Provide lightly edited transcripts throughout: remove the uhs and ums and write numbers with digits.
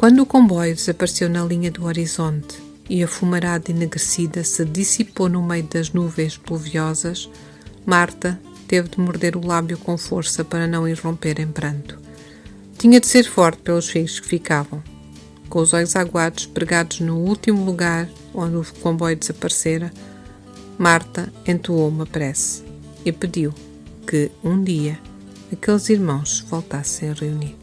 Quando o comboio desapareceu na linha do horizonte e a fumarada enegrecida se dissipou no meio das nuvens pluviosas, Marta teve de morder o lábio com força para não irromper em pranto. Tinha de ser forte pelos filhos que ficavam. Com os olhos aguados pregados no último lugar onde o comboio desaparecera, Marta entoou uma prece e pediu que, um dia, aqueles irmãos voltassem a reunir.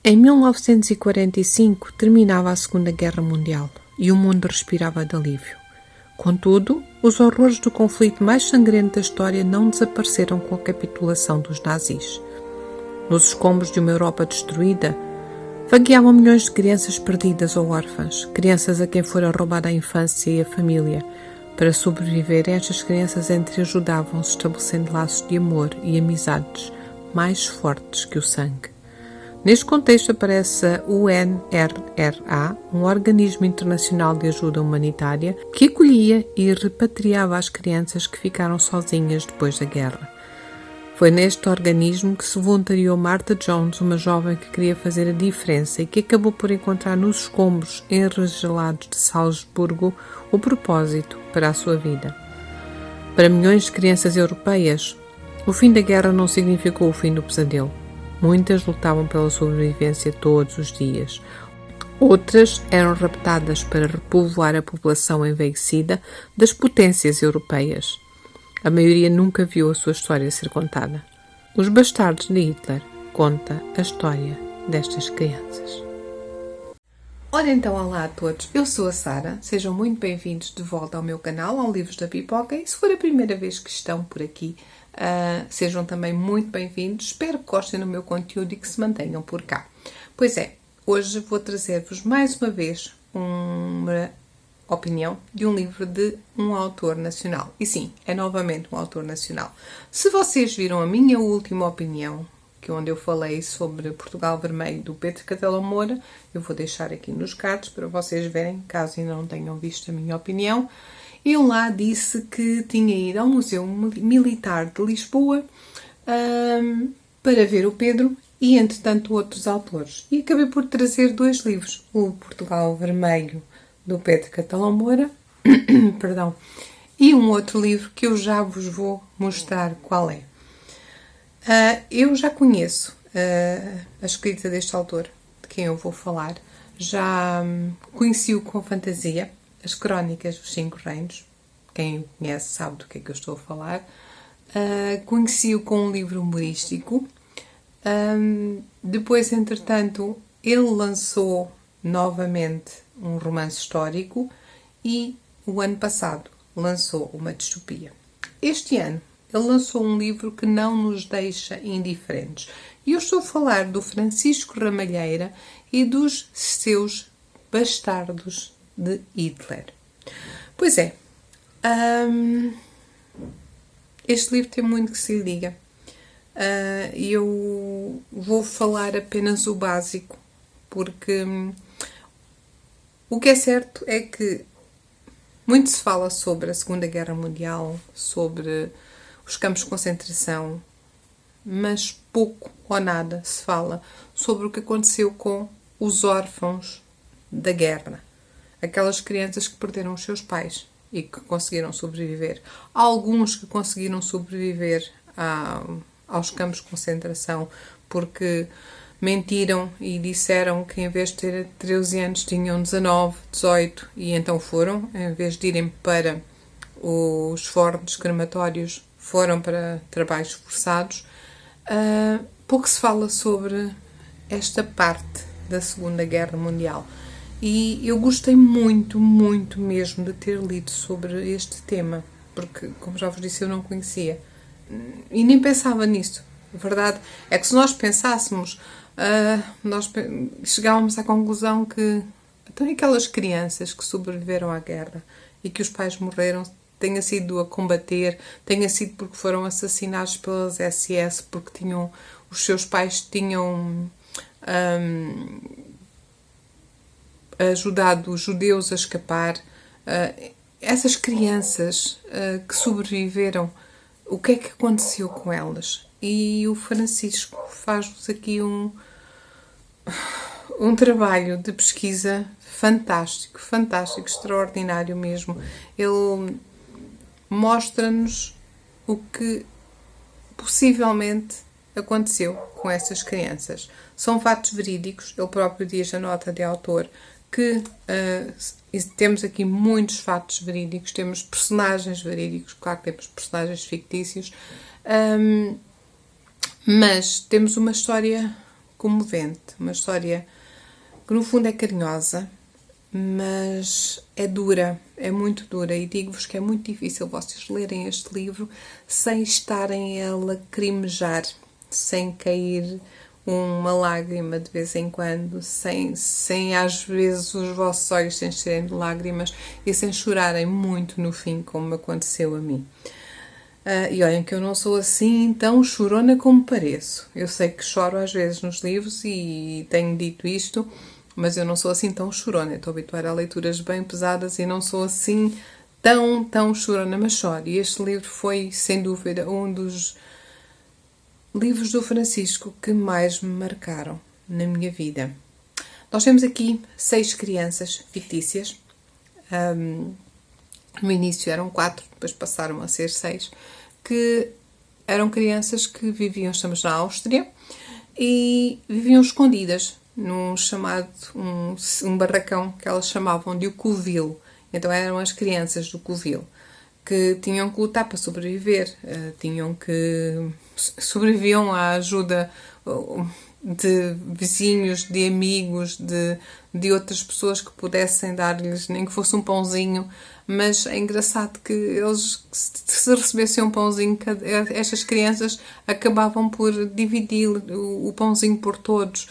Em 1945 terminava a Segunda Guerra Mundial e o mundo respirava de alívio. Contudo, os horrores do conflito mais sangrento da história não desapareceram com a capitulação dos nazis. Nos escombros de uma Europa destruída, vagueavam milhões de crianças perdidas ou órfãs, crianças a quem fora roubada a infância e a família. Para sobreviver, estas crianças entreajudavam-se, estabelecendo laços de amor e amizades mais fortes que o sangue. Neste contexto aparece a UNRRA, um organismo internacional de ajuda humanitária que acolhia e repatriava as crianças que ficaram sozinhas depois da guerra. Foi neste organismo que se voluntariou Martha Jones, uma jovem que queria fazer a diferença e que acabou por encontrar nos escombros enregelados de Salzburgo o propósito para a sua vida. Para milhões de crianças europeias, o fim da guerra não significou o fim do pesadelo. Muitas lutavam pela sobrevivência todos os dias. Outras eram raptadas para repovoar a população envelhecida das potências europeias. A maioria nunca viu a sua história ser contada. Os Bastardos de Hitler conta a história destas crianças. Ora então, olá a todos, eu sou a Sara, sejam muito bem-vindos de volta ao meu canal, ao Livros da Pipoca, e se for a primeira vez que estão por aqui, sejam também muito bem-vindos, espero que gostem do meu conteúdo e que se mantenham por cá. Pois é, hoje vou trazer-vos mais uma vez uma opinião de um livro de um autor nacional. E sim, é novamente um autor nacional. Se vocês viram a minha última opinião, onde eu falei sobre Portugal Vermelho, do Pedro Catalão Moura, eu vou deixar aqui nos cards para vocês verem, caso ainda não tenham visto a minha opinião. Eu lá disse que tinha ido ao Museu Militar de Lisboa para ver o Pedro e, entretanto, outros autores. E acabei por trazer dois livros, o Portugal Vermelho, do Pedro Catalão Moura, perdão, e um outro livro que eu já vos vou mostrar qual é. Eu já conheço a escrita deste autor, de quem eu vou falar. Já conheci-o com fantasia, as Crónicas dos Cinco Reinos. Quem o conhece sabe do que é que eu estou a falar. Conheci-o com um livro humorístico. Depois, entretanto, ele lançou novamente um romance histórico e o ano passado lançou uma distopia. Este ano ele lançou um livro que não nos deixa indiferentes. E eu estou a falar do Francisco Ramalheira e dos seus Bastardos de Hitler. Pois é, este livro tem muito que se liga. Eu vou falar apenas o básico, porque o que é certo é que muito se fala sobre a Segunda Guerra Mundial, sobre os campos de concentração, mas pouco ou nada se fala sobre o que aconteceu com os órfãos da guerra. Aquelas crianças que perderam os seus pais e que conseguiram sobreviver. Há alguns que conseguiram sobreviver aos campos de concentração porque mentiram e disseram que em vez de ter 13 anos tinham 19, 18 e então foram, em vez de irem para os fornos crematórios, foram para trabalhos forçados. Pouco se fala sobre esta parte da Segunda Guerra Mundial. E eu gostei muito, muito mesmo de ter lido sobre este tema, porque, como já vos disse, eu não conhecia. E nem pensava nisso. A verdade é que se nós pensássemos, nós chegávamos à conclusão que então, aquelas crianças que sobreviveram à guerra e que os pais morreram, tenha sido a combater, tenha sido porque foram assassinados pelas SS, porque os seus pais tinham ajudado os judeus a escapar. essas crianças que sobreviveram, o que é que aconteceu com elas? E o Francisco faz-nos aqui um trabalho de pesquisa fantástico, fantástico, extraordinário mesmo. Ele mostra-nos o que possivelmente aconteceu com essas crianças. São fatos verídicos, ele próprio diz na nota de autor que temos aqui muitos fatos verídicos, temos personagens verídicos, claro que temos personagens fictícios, mas temos uma história comovente, uma história que no fundo é carinhosa, mas é dura, é muito dura, e digo-vos que é muito difícil vocês lerem este livro sem estarem a lacrimejar, sem cair uma lágrima de vez em quando, sem às vezes os vossos olhos se encherem de lágrimas e sem chorarem muito no fim, como aconteceu a mim. E olhem que eu não sou assim tão chorona como pareço. Eu sei que choro às vezes nos livros e tenho dito isto, mas eu não sou assim tão chorona. Estou habituada a leituras bem pesadas e não sou assim tão chorona, mas choro. E este livro foi, sem dúvida, um dos livros do Francisco que mais me marcaram na minha vida. Nós temos aqui 6 crianças fictícias. No início eram 4, depois passaram a ser 6, que eram crianças que viviam, estamos na Áustria, e viviam escondidas num chamado, um barracão que elas chamavam de o Covil. Então eram as crianças do Covil, que tinham que lutar para sobreviver, sobreviviam à ajuda de vizinhos, de amigos, de outras pessoas que pudessem dar-lhes, nem que fosse um pãozinho, mas é engraçado que eles, se recebessem um pãozinho, estas crianças acabavam por dividir o pãozinho por todos.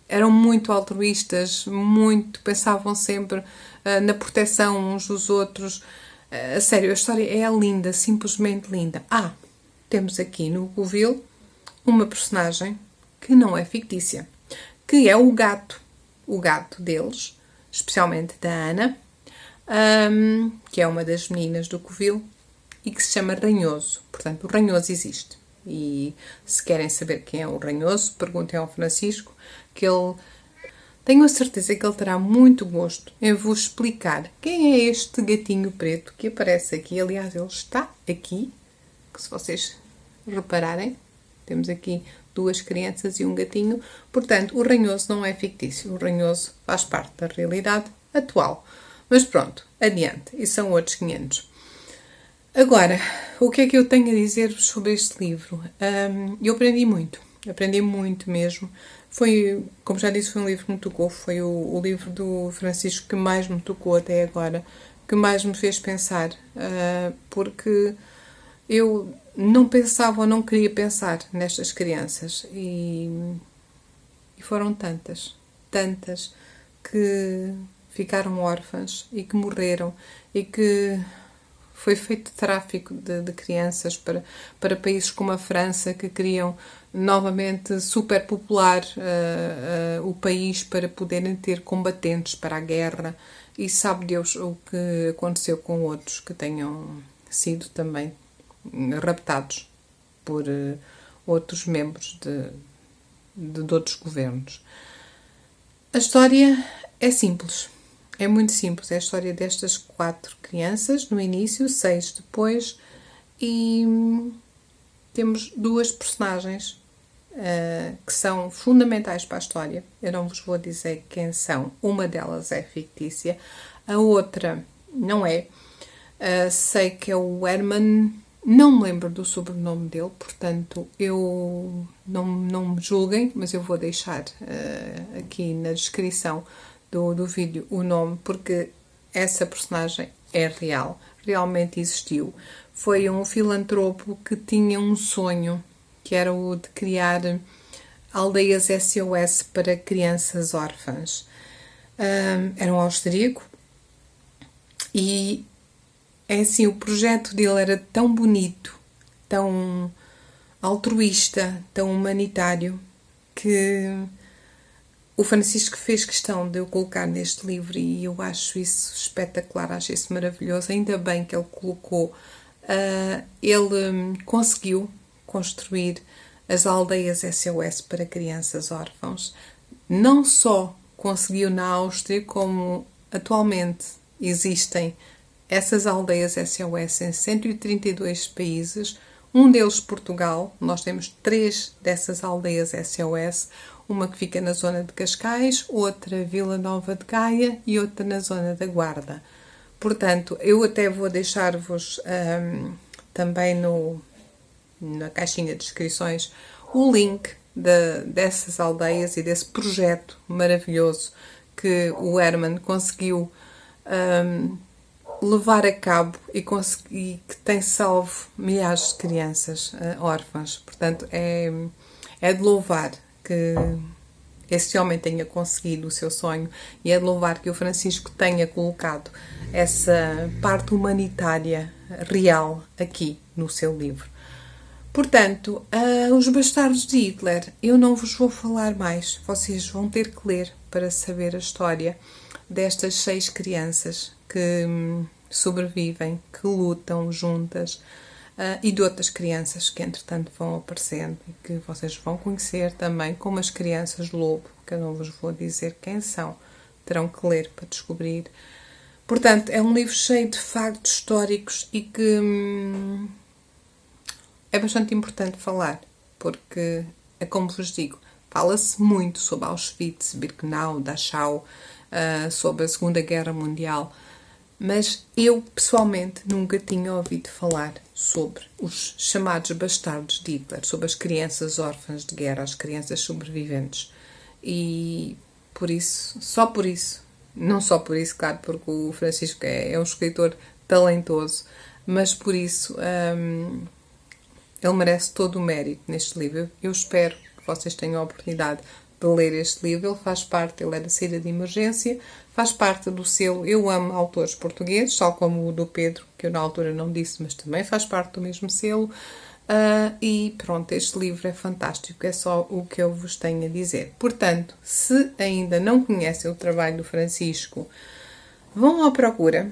Eram muito altruístas, pensavam sempre na proteção uns dos outros. A sério, a história é linda, simplesmente linda. Temos aqui no Covil uma personagem que não é fictícia, que é o gato deles, especialmente da Ana, que é uma das meninas do Covil e que se chama Ranhoso. Portanto, o Ranhoso existe. E se querem saber quem é o Ranhoso, perguntem ao Francisco, que ele... Tenho a certeza que ele terá muito gosto em vos explicar quem é este gatinho preto que aparece aqui. Aliás, ele está aqui, que se vocês repararem, temos aqui 2 crianças e um gatinho. Portanto, o Ranhoso não é fictício. O Ranhoso faz parte da realidade atual. Mas pronto, adiante. E são outros 500. Agora, o que é que eu tenho a dizer-vos sobre este livro? Eu aprendi muito mesmo. Foi, como já disse, foi um livro que me tocou. Foi o livro do Francisco que mais me tocou até agora, que mais me fez pensar, porque eu não pensava ou não queria pensar nestas crianças e foram tantas que ficaram órfãs e que morreram e que foi feito tráfico de crianças para países como a França, que queriam novamente superpopular o país para poderem ter combatentes para a guerra. E sabe Deus o que aconteceu com outros que tenham sido também raptados por outros membros de outros governos. A história é simples. É muito simples, é a história destas 4 crianças, no início, 6 depois, e temos 2 personagens que são fundamentais para a história. Eu não vos vou dizer quem são, uma delas é fictícia, a outra não é. Sei que é o Herman, não me lembro do sobrenome dele, portanto, eu não me julguem, mas eu vou deixar aqui na descrição do vídeo o nome, porque essa personagem é real, realmente existiu. Foi um filantropo que tinha um sonho, que era o de criar aldeias SOS para crianças órfãs. Era um austríaco e é assim, o projeto dele era tão bonito, tão altruísta, tão humanitário, que o Francisco fez questão de eu colocar neste livro e eu acho isso espetacular, acho isso maravilhoso. Ainda bem que ele colocou. Ele conseguiu construir as aldeias SOS para crianças órfãos. Não só conseguiu na Áustria, como atualmente existem essas aldeias SOS em 132 países, um deles Portugal. Nós temos 3 dessas aldeias SOS, uma que fica na zona de Cascais, outra Vila Nova de Gaia e outra na zona da Guarda. Portanto, eu até vou deixar-vos também na caixinha de descrições o link dessas aldeias e desse projeto maravilhoso que o Herman conseguiu levar a cabo e que tem salvo milhares de crianças órfãs. Portanto, é de louvar que esse homem tenha conseguido o seu sonho e é de louvar que o Francisco tenha colocado essa parte humanitária real aqui no seu livro. Portanto, Os Bastardos de Hitler, eu não vos vou falar mais. Vocês vão ter que ler para saber a história destas 6 crianças que sobrevivem, que lutam juntas, e de outras crianças que entretanto vão aparecendo e que vocês vão conhecer também, como as crianças lobo, que eu não vos vou dizer quem são, terão que ler para descobrir. Portanto, é um livro cheio de factos históricos e que é bastante importante falar, porque é como vos digo, fala-se muito sobre Auschwitz, Birkenau, Dachau, sobre a Segunda Guerra Mundial, mas eu pessoalmente nunca tinha ouvido falar sobre os chamados bastardos de Hitler, sobre as crianças órfãs de guerra, as crianças sobreviventes. E por isso, só por isso, não só por isso, claro, porque o Francisco é um escritor talentoso, mas por isso ele merece todo o mérito neste livro. Eu espero que vocês tenham a oportunidade de ler este livro. Ele faz parte, ele é da saída de emergência, faz parte do selo Eu Amo Autores Portugueses, tal como o do Pedro, que eu na altura não disse, mas também faz parte do mesmo selo. E pronto, este livro é fantástico, é só o que eu vos tenho a dizer. Portanto, se ainda não conhecem o trabalho do Francisco, vão à procura.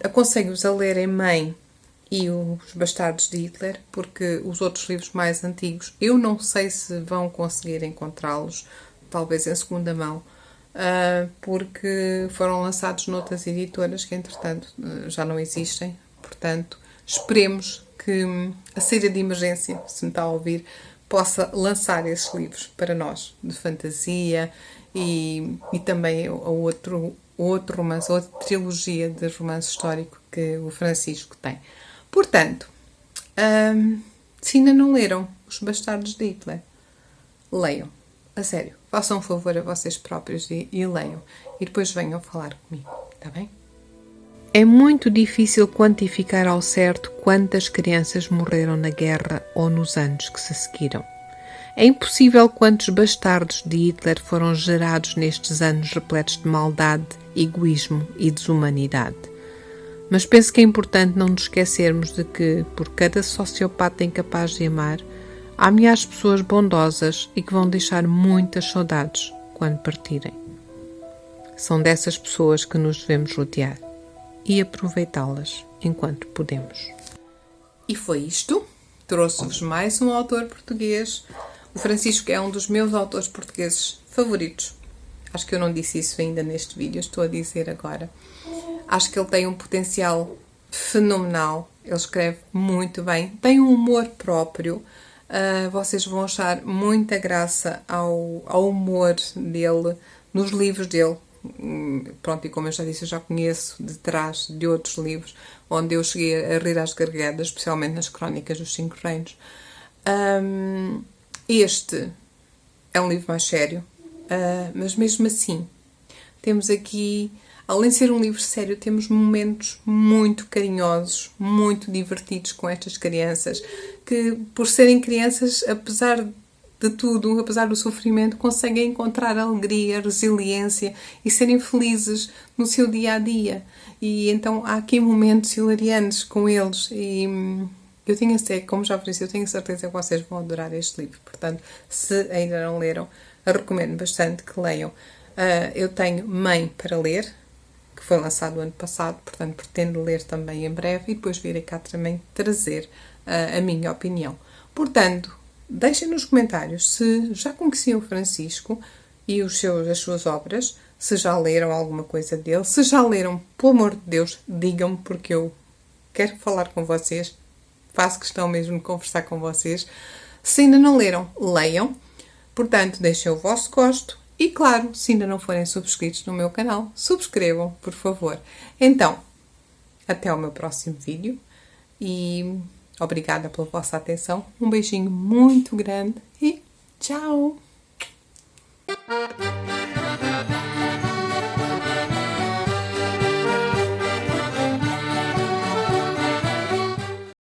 Aconselho-vos a lerem Mãe e Os Bastardos de Hitler, porque os outros livros mais antigos eu não sei se vão conseguir encontrá-los, talvez em segunda mão, porque foram lançados noutras editoras que entretanto já não existem. Portanto, esperemos que a saída de emergência, se me está a ouvir, possa lançar esses livros para nós, de fantasia e também outro romance, outra trilogia de romance histórico que o Francisco tem. Portanto, se ainda não leram Os Bastardos de Hitler, leiam. A sério, façam um favor a vocês próprios e leiam. E depois venham falar comigo, está bem? É muito difícil quantificar ao certo quantas crianças morreram na guerra ou nos anos que se seguiram. É impossível quantos bastardos de Hitler foram gerados nestes anos repletos de maldade, egoísmo e desumanidade. Mas penso que é importante não nos esquecermos de que, por cada sociopata incapaz de amar, há milhares de pessoas bondosas e que vão deixar muitas saudades quando partirem. São dessas pessoas que nos devemos rodear e aproveitá-las enquanto podemos. E foi isto. Trouxe-vos mais um autor português. O Francisco é um dos meus autores portugueses favoritos. Acho que eu não disse isso ainda neste vídeo, estou a dizer agora. Acho que ele tem um potencial fenomenal. Ele escreve muito bem. Tem um humor próprio. Vocês vão achar muita graça ao humor dele, nos livros dele. Pronto, e como eu já disse, eu já conheço de trás de outros livros, onde eu cheguei a rir às gargalhadas, especialmente nas Crónicas dos Cinco Reinos. Este é um livro mais sério, mas mesmo assim, temos aqui, além de ser um livro sério, temos momentos muito carinhosos, muito divertidos com estas crianças, que por serem crianças, apesar de tudo, apesar do sofrimento, conseguem encontrar alegria, resiliência e serem felizes no seu dia-a-dia. E então há aqui momentos hilariantes com eles e eu tenho, como já vos disse, eu tenho certeza que vocês vão adorar este livro. Portanto, se ainda não leram, recomendo bastante que leiam. Eu tenho Mãe para Ler, que foi lançado o ano passado, portanto pretendo ler também em breve e depois virei cá também trazer a minha opinião. Portanto, deixem nos comentários se já conheciam o Francisco e as suas obras, se já leram alguma coisa dele, se já leram, pelo amor de Deus, digam-me, porque eu quero falar com vocês, faço questão mesmo de conversar com vocês. Se ainda não leram, leiam. Portanto, deixem o vosso gosto e, claro, se ainda não forem subscritos no meu canal, subscrevam, por favor. Então, até ao meu próximo vídeo e obrigada pela vossa atenção. Um beijinho muito grande e tchau!